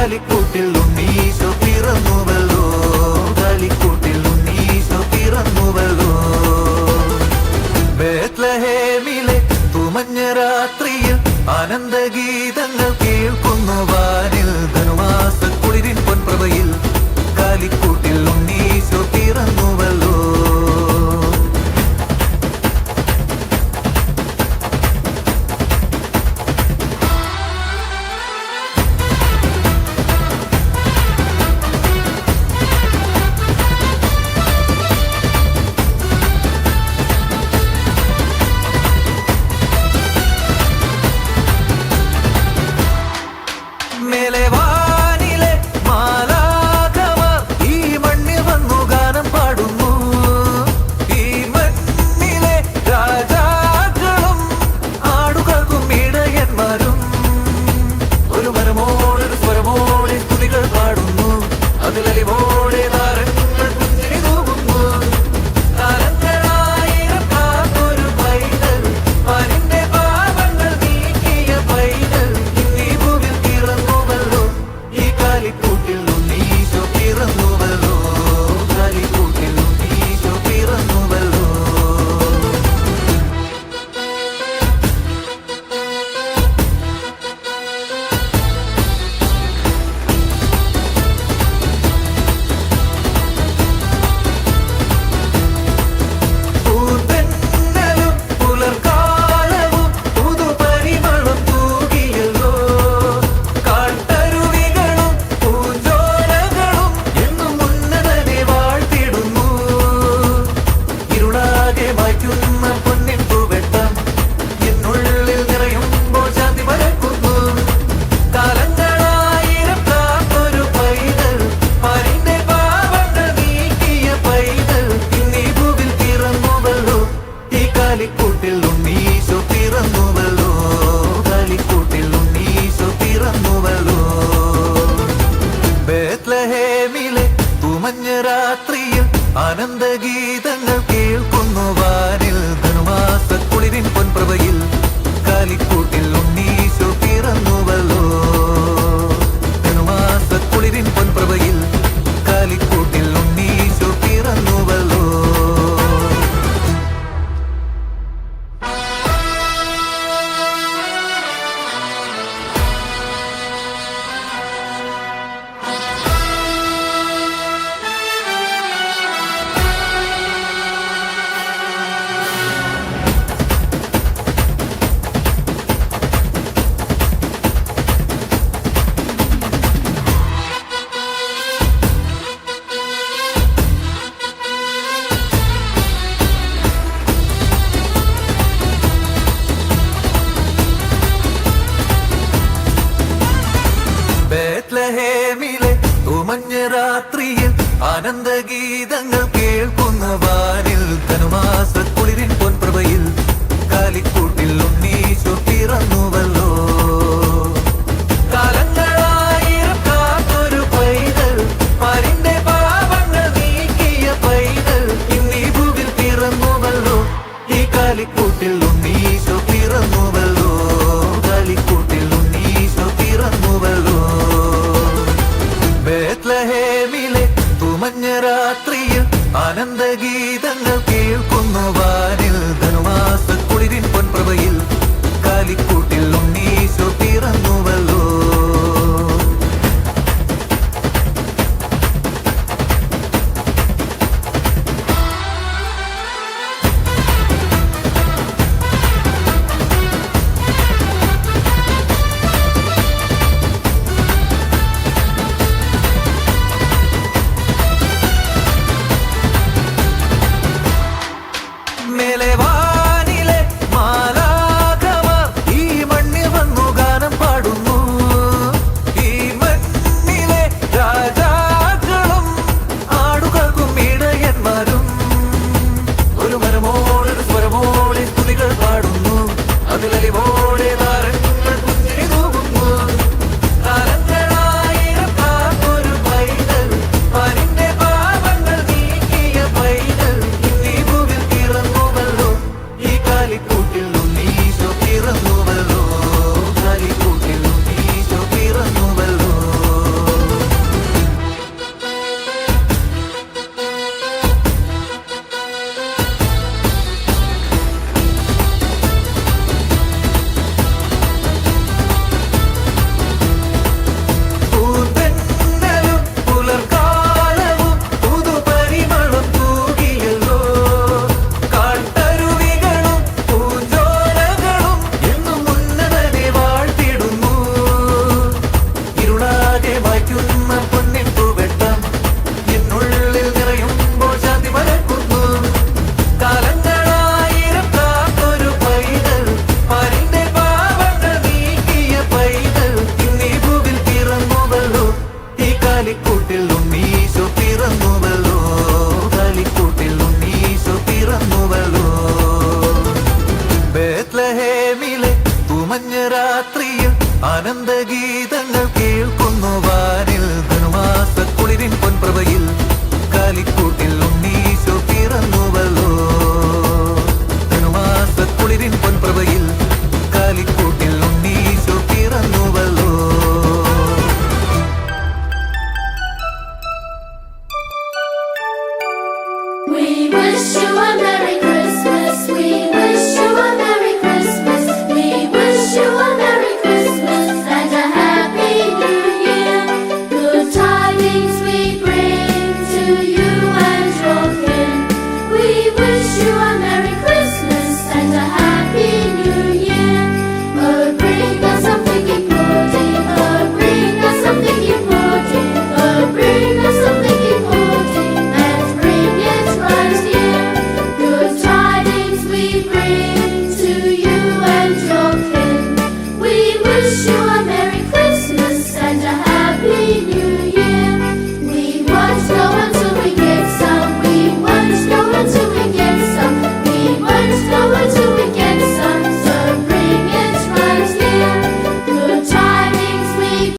കാലിക്കൂട്ടിൽ ഉണ്ണീശോ പിറന്നുവല്ലോ, കാലിക്കൂട്ടിൽ ഉണ്ണീശോ പിറന്നുവല്ലോ. ബേത്ലഹേമിലെ തുമഞ്ഞ രാത്രിയിൽ ആനന്ദഗീതങ്ങൾ കേൾക്കുന്നു വാനിൽ. ധനുമാസ കുളിരിൻ പൊൻപ്രഭയിൽ കാലിക്കൂട്ടിൽ ഉണ്ണീശോ പിറന്നുവല്ലോ. കാലിക്കൂട്ടിൽ ഉണ്ണീശോ പിറന്നുവല്ലോ, കാലിക്കൂട്ടിൽ ഉണ്ണീശോ പിറന്നുവല്ലോ. ബേത്ലഹേമിലെ തുമഞ്ഞ രാത്രിയിൽ ആനന്ദഗീതങ്ങൾ കേൾക്കുന്നു വാനിൽ. ധനുമാസ കുളിരിൻ പൊൻപ്രഭയിൽ കാലിക്കൂട്ടിൽ ഉണ്ണീശോ പിറന്നുവല്ലോ, ധനുമാസ കുളിരിൻ പൊൻപ്രഭയിൽ കാലിക്കൂട്ടിൽ ഉണ്ണീശോ പിറന്നുവല്ലോ. ബേത്ലഹേമിലെ തുമഞ്ഞ രാത്രിയിൽ ആനന്ദഗീതങ്ങൾ കേൾക്കുന്ന വാനിൽ. ധനുമാസ കുളിരിൻ പൊൻപ്രഭയിൽ കാലിക്കൂട്ടിൽ ഉണ്ണീശോ പിറന്നുവല്ലോ. കാലങ്ങളായിരം കാത്തൊരു പൈതൽ, പാരിന്റെ പാപങ്ങൾ നീക്കിയ പൈതൽ ഇന്നീ ഭൂവിൽ പിറന്നുവല്ലോ. ഈ കാലിക്കൂട്ടിൽ ഉണ്ണീശോ പിറന്നുവല്ലോ, കാലിക്കൂട്ടിൽ ഉണ്ണീശോ പിറന്നുവല്ലോ. ബേത്ലഹേമിലെ തുമഞ്ഞ രാത്രിയിൽ ആനന്ദഗീതങ്ങൾ കേൾക്കുന്നു വാനിൽ. ധനുമാസ കുളിരിൻ പൊൻപ്രഭയിൽ കാലിക്കൂട്ടിൽ ഗീതങ്ങൾ കേൾക്കുന്നു വാനിൽ ധനുമാസ കുളിരിൻ പൊൻപ്രഭയിൽ